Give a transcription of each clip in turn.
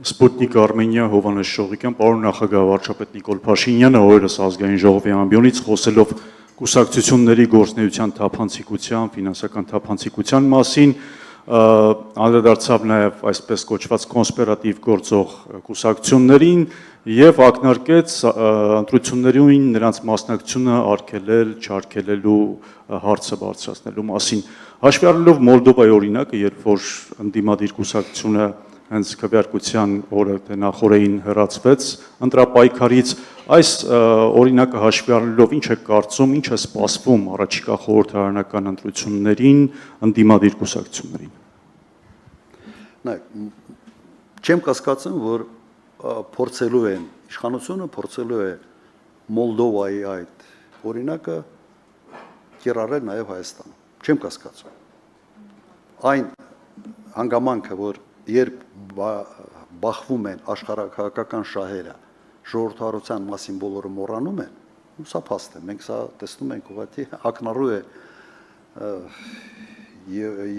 Սպուտնիկ Արմենիա Հովանես Շողիկյան, պարոն նախագահ վարչապետ Նիկոլ Փաշինյանը օրերս ազգային ժողովի ամբիոնից խոսելով կուսակցությունների գործնեության թափանցիկության, ֆինանսական թափանցիկության մասին, անդրադարձավ նաև այսպես կոչված կոնսպիրատիվ գործող կուսակցություններին եւ ակնարկեց ընտրություններին նրանց մասնակցությունը արգելել, չարգելելու հարցը բարձրացնելու մասին։ Հաշվի առնելով Մոլդովայի օրինակը, երբ որ ընդդիմադիր կուսակցությունը հենց քվեարկության օրը նախորդին հեռացվեց ընտրապայքարից, այս օրինակը հաշվի առնելով ինչ է կարծում, ինչ է սպասվում առաջիկա խորհրդարանական ընտրություններին ընդդիմադիր կուսակցություններին։ Չեմ կասկածում, որ փորձելու են, իշխանությունը փորձելու է Մոլդովայի այդ օրինակը կիրառել նաև Հայաստանում։ Չեմ կասկածում։ Այն հանգամանքը, որ երբ բախվում են աշխարհաքաղաքական շահերը, ժողովրդավարության մասին բոլորը մոռանում են, սա փաստ է, մենք սա տեսնում ենք ուղղակի ակնառու է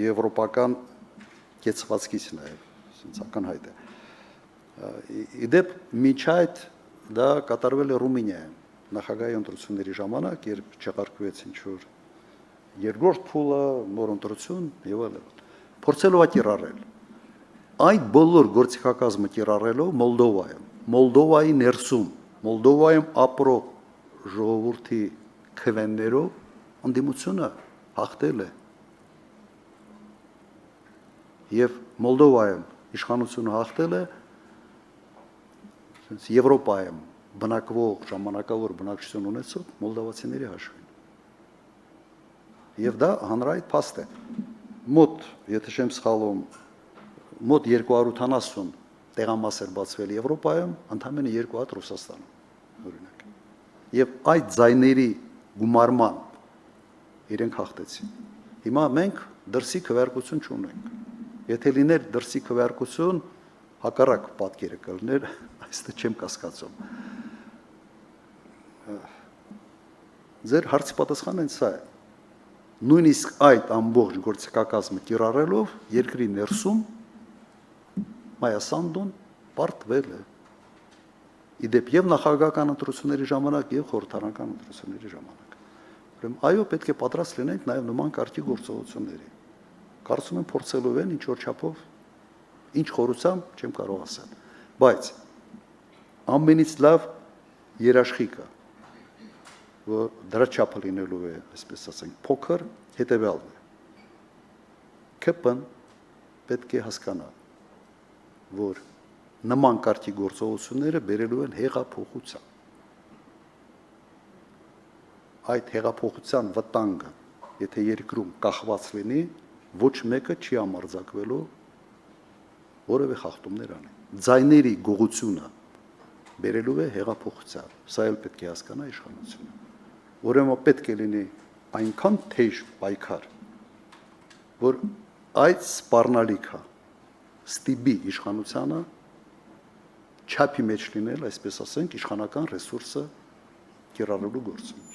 եվրոպական կեցվածքից նաև, ասենց ակնհայտ է։ Իդեպ միջ այդ դա կատարվել է Ռումինիայում, նախագահի ընտրությունների ժամանակ, երբ չեղարկվեց ինչ-որ երկրորդ փուլը, նոր ընտրություն եւ այլն։ Փորձելով կիրառել այդ բոլոր գործիքակազմը կիրառելով Մոլդովայի ներսում, Մոլդովայում ապրող ժողովրդի քվեներով ընդդիմությունը հաղթել է։ Եվ Մոլդովայում իշխանությունը հաղթել է Եվրոպայում բնակվող ժամանակավոր բնակչություն ունեցող մոլդովացիների հաշվին։ Եվ դա հանրայինի փաստ է։ Մոտ, եթե չեմ սխալվում, մոտ 270 տեղամաս էր բացվել Եվրոպայում, ընդամենը 2 հատ Ռուսաստանում, օրինակ։ Եվ այդ ձայների գումարման իրենք հաղթեցին։ Հիմա մենք դրսի քվեարկություն չունենք։ Եթե լիներ դրսի քվեարկություն, հակառակ պատկերը կլիներ, այստեղ չեմ կասկածում։ Ձեր հարցի պատասխանը սա է։ Նույնիսկ այդ ամբողջ գործիքակազմը կիրառելով երկրի ներսում Մայասանդուն պարտվել է։ Իդեպ եւ նախագահական ընտրությունների ժամանակ եւ խորհրդարանական ընտրությունների ժամանակ։ Ուրեմն այո, պետք է պատրաստ լինենք նաեւ նման կարգի գործողությունների։ Կարծում եմ փորձելով են ինչ որ չափով, ինչ խորությամբ չեմ կարող ասել, բայց ամենից լավ երաշխիքը, որ դրա չափը լինելու է, այսպես ասենք, փոքր, հետեւյալն է։ ԿՊ-ն պետք է հասկանա, որ նման կարգի գործողությունները բերելու են հեղափոխության։ Այդ հեղափոխության վտանգը, եթե երկրում կախված լինի, ոչ մեկը չի ամարձակվելու որևէ խախտումներ անի։ Ձայների գողությունը բերելու է հեղափոխության։ Սա էլ պետք է հասկանա իշխանությունը։ Ուրեմն պետք է լինի այնքան թեժ պայքար, որ այդ սպառնալիքը ստիպի իշխանությանը չափի մեջ լինել, այսպես ասենք, իշխանական ռեսուրսը կիրառելու գործում։